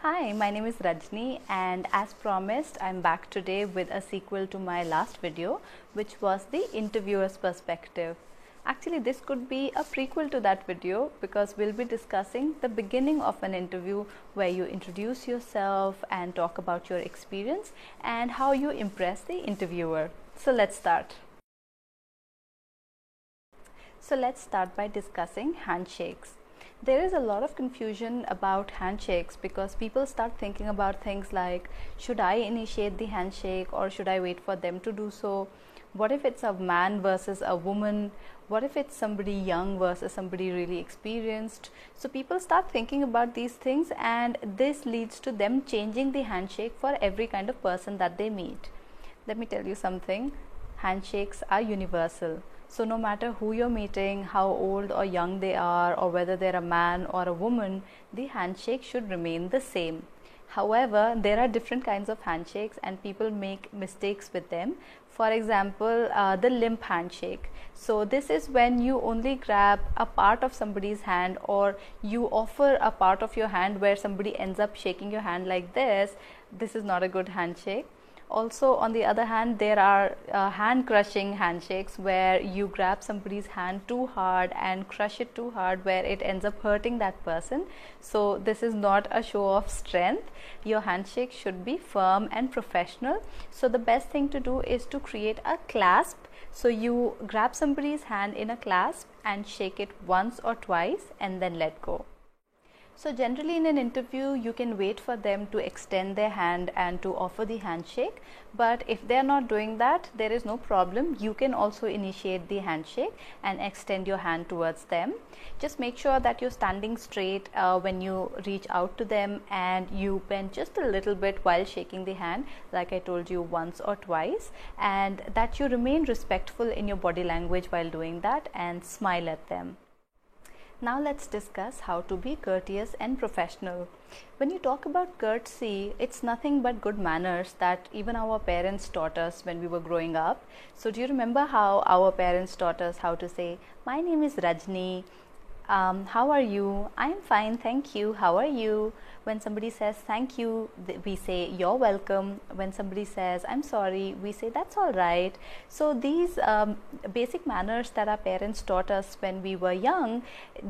Hi, my name is Rajni, and as promised, I'm back today with a sequel to my last video, which was the interviewer's perspective. Actually, this could be a prequel to that video because we'll be discussing the beginning of an interview where you introduce yourself and talk about your experience and how you impress the interviewer. So let's start. So let's start by discussing handshakes. There is a lot of confusion about handshakes because people start thinking about things like, should I initiate the handshake or should I wait for them to do so? What if it's a man versus a woman? What if it's somebody young versus somebody really experienced? So people start thinking about these things, and this leads to them changing the handshake for every kind of person that they meet. Let me tell you something, handshakes are universal. So no matter who you're meeting, how old or young they are, or whether they're a man or a woman, the handshake should remain the same. However, there are different kinds of handshakes and people make mistakes with them. For example, the limp handshake. So this is when you only grab a part of somebody's hand, or you offer a part of your hand where somebody ends up shaking your hand like this. This is not a good handshake. Also, on the other hand, there are hand crushing handshakes where you grab somebody's hand too hard and crush it too hard where it ends up hurting that person. So this is not a show of strength. Your handshake should be firm and professional. So the best thing to do is to create a clasp. So you grab somebody's hand in a clasp and shake it once or twice and then let go. So generally in an interview, you can wait for them to extend their hand and to offer the handshake. But if they are not doing that, there is no problem. You can also initiate the handshake and extend your hand towards them. Just make sure that you're standing straight when you reach out to them, and you bend just a little bit while shaking the hand, like I told you, once or twice, and that you remain respectful in your body language while doing that and smile at them. Now let's discuss how to be courteous and professional. When you talk about courtesy, it's nothing but good manners that even our parents taught us when we were growing up. So do you remember how our parents taught us how to say, "My name is Rajni. How are you? I'm fine, thank you. How are you?" When somebody says thank you, we say you're welcome. When somebody says I'm sorry, we say that's all right. So these basic manners that our parents taught us when we were young,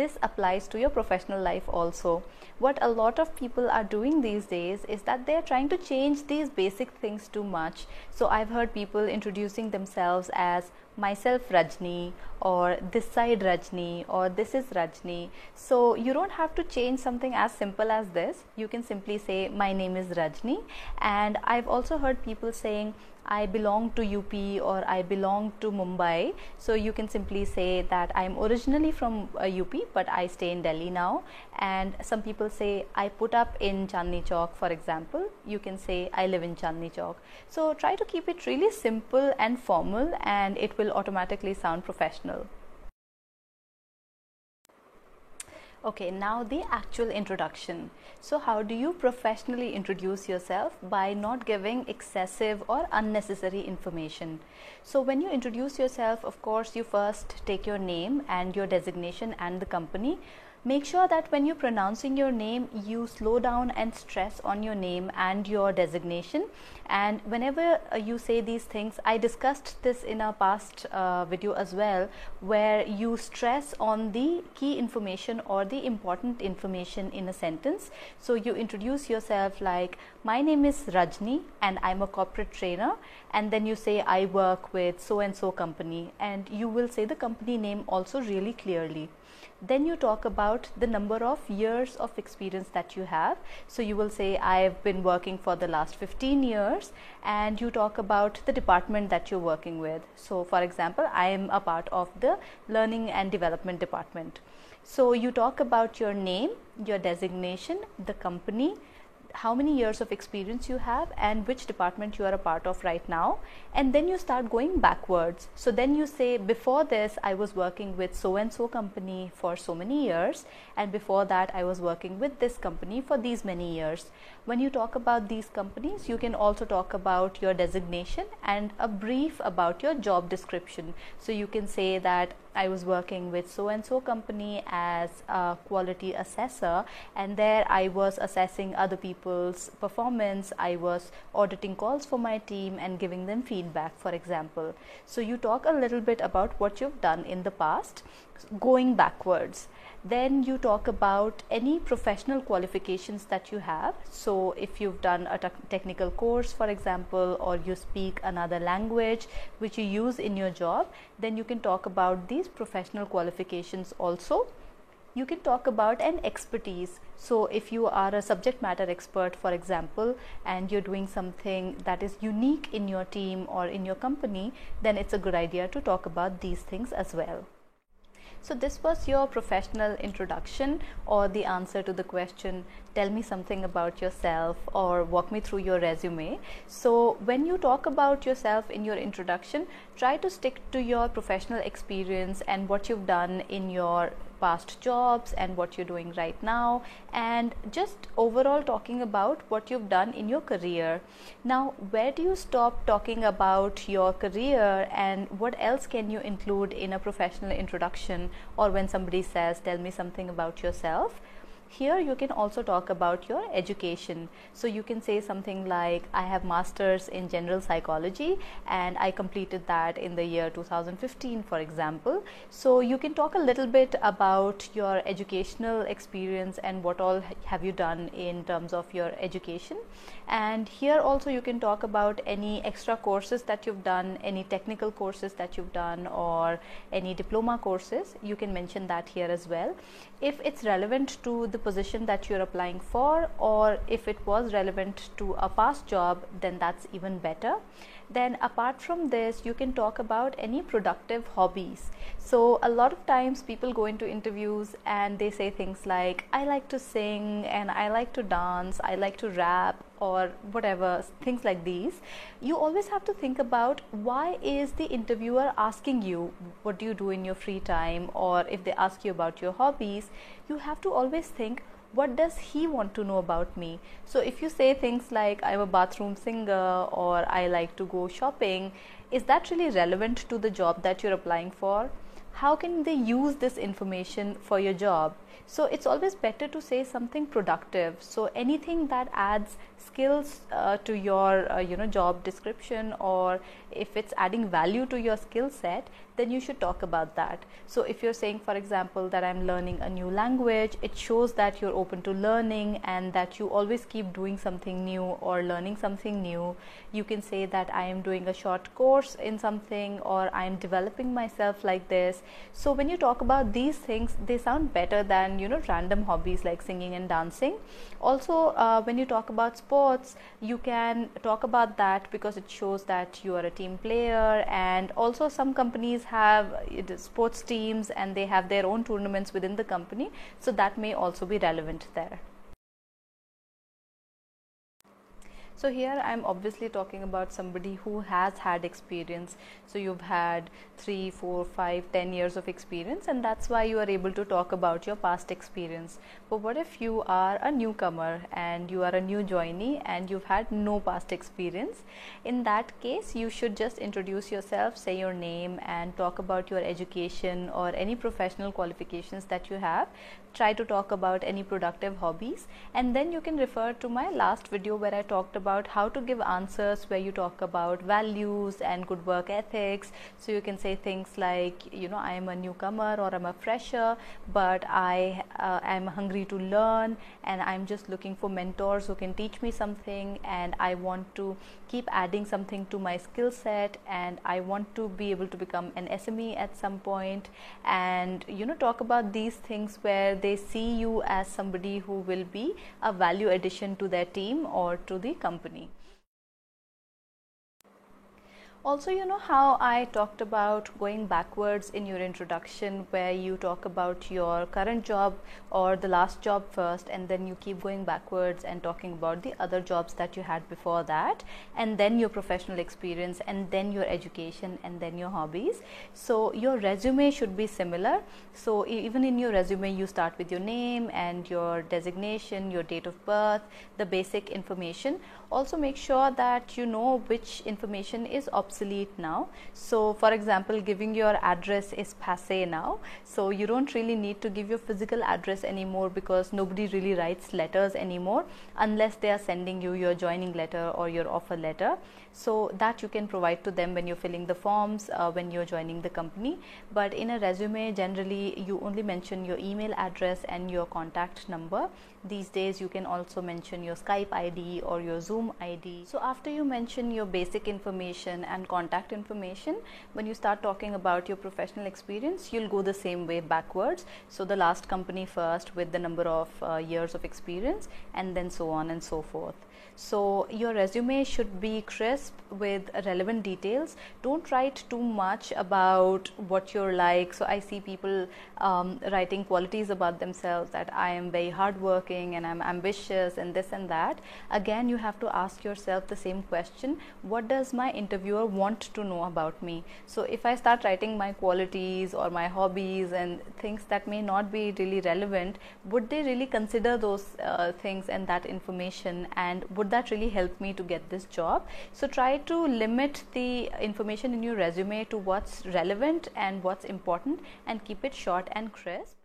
this applies to your professional life also. What a lot of people are doing these days is that they're trying to change these basic things too much. So I've heard people introducing themselves as myself Rajni, or this side Rajni, or this is Rajni. So you don't have to change something as simple as this. You can simply say my name is Rajni. And I've also heard people saying I belong to UP or I belong to Mumbai. So you can simply say that I'm originally from UP but I stay in Delhi now. And some people say I put up in Chandni Chowk, for example. You can say I live in Chandni Chowk. So try to keep it really simple and formal, and it will automatically sound professional. Okay, now the actual introduction. So how do you professionally introduce yourself? By not giving excessive or unnecessary information. So when you introduce yourself, of course, you first take your name and your designation and the company. Make sure that when you're pronouncing your name, you slow down and stress on your name and your designation. And whenever you say these things, I discussed this in a past video as well, where you stress on the key information or the important information in a sentence. So you introduce yourself like, my name is Rajni and I'm a corporate trainer, and then you say I work with so and so company, and you will say the company name also really clearly. Then you talk about the number of years of experience that you have. So you will say I've been working for the last 15 years, and you talk about the department that you're working with. So for example, I am a part of the learning and development department. So you talk about your name, your designation, the company, how many years of experience you have, and which department you are a part of right now, and then you start going backwards. So then you say, before this I was working with so and so company for so many years, and before that I was working with this company for these many years. When you talk about these companies, you can also talk about your designation and a brief about your job description. So you can say that I was working with so and so company as a quality assessor, and there I was assessing other people's performance. I was auditing calls for my team and giving them feedback, for example. So you talk a little bit about what you've done in the past, going backwards. Then you talk about any professional qualifications that you have. So if you've done a technical course, for example, or you speak another language which you use in your job, then you can talk about these professional qualifications also. You can talk about an expertise. So if you are a subject matter expert, for example, and you're doing something that is unique in your team or in your company, then it's a good idea to talk about these things as well. So this was your professional introduction, or the answer to the question, tell me something about yourself or walk me through your resume. So when you talk about yourself in your introduction, try to stick to your professional experience and what you've done in your past jobs and what you're doing right now, and just overall talking about what you've done in your career. Now, where do you stop talking about your career, and what else can you include in a professional introduction, or when somebody says, tell me something about yourself? Here you can also talk about your education. So you can say something like, I have masters in general psychology and I completed that in the year 2015, for example. So you can talk a little bit about your educational experience and what all have you done in terms of your education. And here also you can talk about any extra courses that you've done, any technical courses that you've done, or any diploma courses. You can mention that here as well. If it's relevant to the position that you're applying for, or if it was relevant to a past job, then that's even better. Then apart from this, you can talk about any productive hobbies. So a lot of times people go into interviews and they say things like, I like to sing, and I like to dance, I like to rap, or whatever, things like these. You always have to think about, why is the interviewer asking you what do you do in your free time, or if they ask you about your hobbies, you have to always think, what does he want to know about me? So if you say things like, I'm a bathroom singer, or I like to go shopping, is that really relevant to the job that you're applying for? How can they use this information for your job? So it's always better to say something productive. So anything that adds skills to your job description, or if it's adding value to your skill set, then you should talk about that. So if you're saying, for example, that I'm learning a new language, it shows that you're open to learning and that you always keep doing something new or learning something new. You can say that I am doing a short course in something, or I am developing myself like this. So when you talk about these things, they sound better than random hobbies like singing and dancing. Also, when you talk about sports, you can talk about that because it shows that you are a team player. And also some companies have sports teams and they have their own tournaments within the company, so that may also be relevant there. So here I'm obviously talking about somebody who has had experience. So you've had 3, 4, 5, 10 years of experience, and that's why you are able to talk about your past experience. But what if you are a newcomer and you are a new joinee and you've had no past experience? In that case, you should just introduce yourself, say your name, and talk about your education or any professional qualifications that you have. Try to talk about any productive hobbies, and then you can refer to my last video where I talked about how to give answers, where you talk about values and good work ethics. So you can say things like, I am a newcomer or I'm a fresher, but I am hungry to learn, and I'm just looking for mentors who can teach me something, and I want to keep adding something to my skill set, and I want to be able to become an SME at some point. And talk about these things where they see you as somebody who will be a value addition to their team or to the company. Also, how I talked about going backwards in your introduction, where you talk about your current job or the last job first, and then you keep going backwards and talking about the other jobs that you had before that, and then your professional experience, and then your education, and then your hobbies. So your resume should be similar. So even in your resume, you start with your name and your designation, your date of birth, the basic information. Also make sure that you know which information is obsolete obsolete now. So for example, giving your address is passé now, so you don't really need to give your physical address anymore, because nobody really writes letters anymore unless they are sending you your joining letter or your offer letter. So that you can provide to them when you're filling the forms, when you're joining the company. But in a resume, generally you only mention your email address and your contact number. These days you can also mention your Skype ID or your Zoom ID. So after you mention your basic information and contact information, when you start talking about your professional experience, you'll go the same way backwards. So the last company first with the number of years of experience, and then so on and so forth. So your resume should be crisp with relevant details. Don't write too much about what you're like. So I see people writing qualities about themselves, that I am very hardworking and I'm ambitious and this and that. Again, you have to ask yourself the same question: what does my interviewer want to know about me? So if I start writing my qualities or my hobbies and things that may not be really relevant, would they really consider those things and that information, and would that really help me to get this job? So try to limit the information in your resume to what's relevant and what's important, and keep it short and crisp.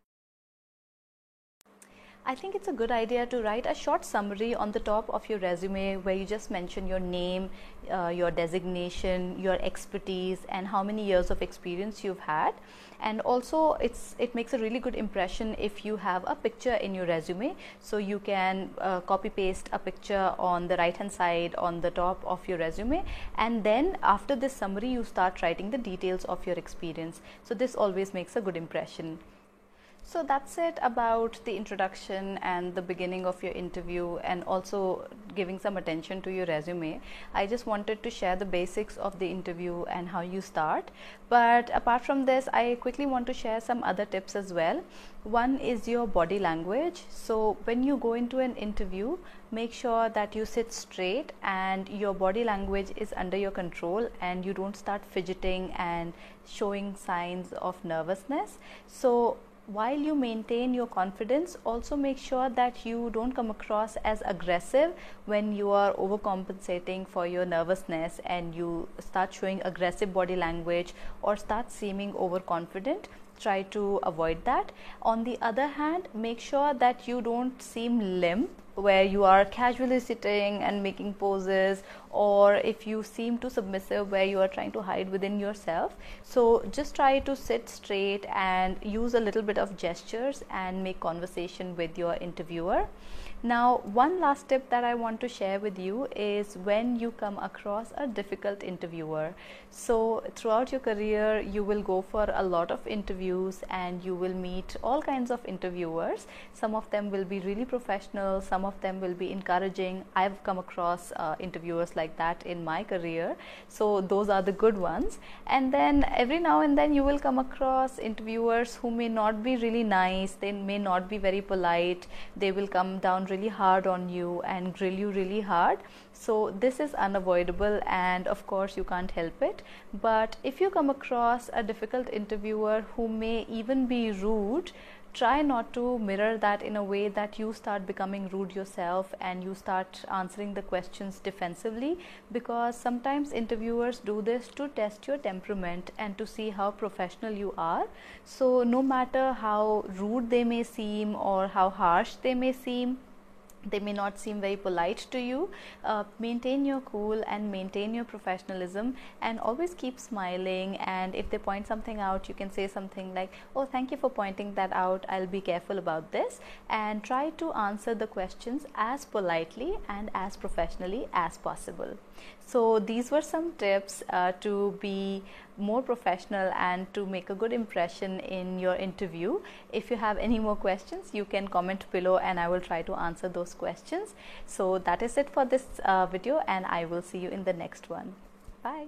I think it's a good idea to write a short summary on the top of your resume, where you just mention your name, your designation, your expertise, and how many years of experience you've had. And also it makes a really good impression if you have a picture in your resume. So you can copy paste a picture on the right hand side on the top of your resume, and then after this summary you start writing the details of your experience. So this always makes a good impression. So that's it about the introduction and the beginning of your interview, and also giving some attention to your resume. I just wanted to share the basics of the interview and how you start. But apart from this, I quickly want to share some other tips as well. One is your body language. So when you go into an interview, make sure that you sit straight and your body language is under your control, and you don't start fidgeting and showing signs of nervousness. So while you maintain your confidence, also make sure that you don't come across as aggressive when you are overcompensating for your nervousness and you start showing aggressive body language or start seeming overconfident. Try to avoid that. On the other hand, make sure that you don't seem limp, where you are casually sitting and making poses, or if you seem too submissive where you are trying to hide within yourself. So just try to sit straight and use a little bit of gestures and make conversation with your interviewer. Now, one last tip that I want to share with you is when you come across a difficult interviewer. So throughout your career, you will go for a lot of interviews and you will meet all kinds of interviewers. Some of them will be really professional, some of them will be encouraging. I've come across interviewers like that in my career. So those are the good ones. And then every now and then you will come across interviewers who may not be really nice, they may not be very polite, they will come down really hard on you and grill you really hard. So this is unavoidable, and of course you can't help it. But if you come across a difficult interviewer who may even be rude, try not to mirror that in a way that you start becoming rude yourself and you start answering the questions defensively, because sometimes interviewers do this to test your temperament and to see how professional you are. So no matter how rude they may seem or how harsh they may seem, they may not seem very polite to you, maintain your cool and maintain your professionalism, and always keep smiling. And if they point something out, you can say something like, oh, thank you for pointing that out, I'll be careful about this, and try to answer the questions as politely and as professionally as possible. So these were some tips to be more professional and to make a good impression in your interview. If you have any more questions, you can comment below and I will try to answer those questions. So that is it for this video, and I will see you in the next one. Bye.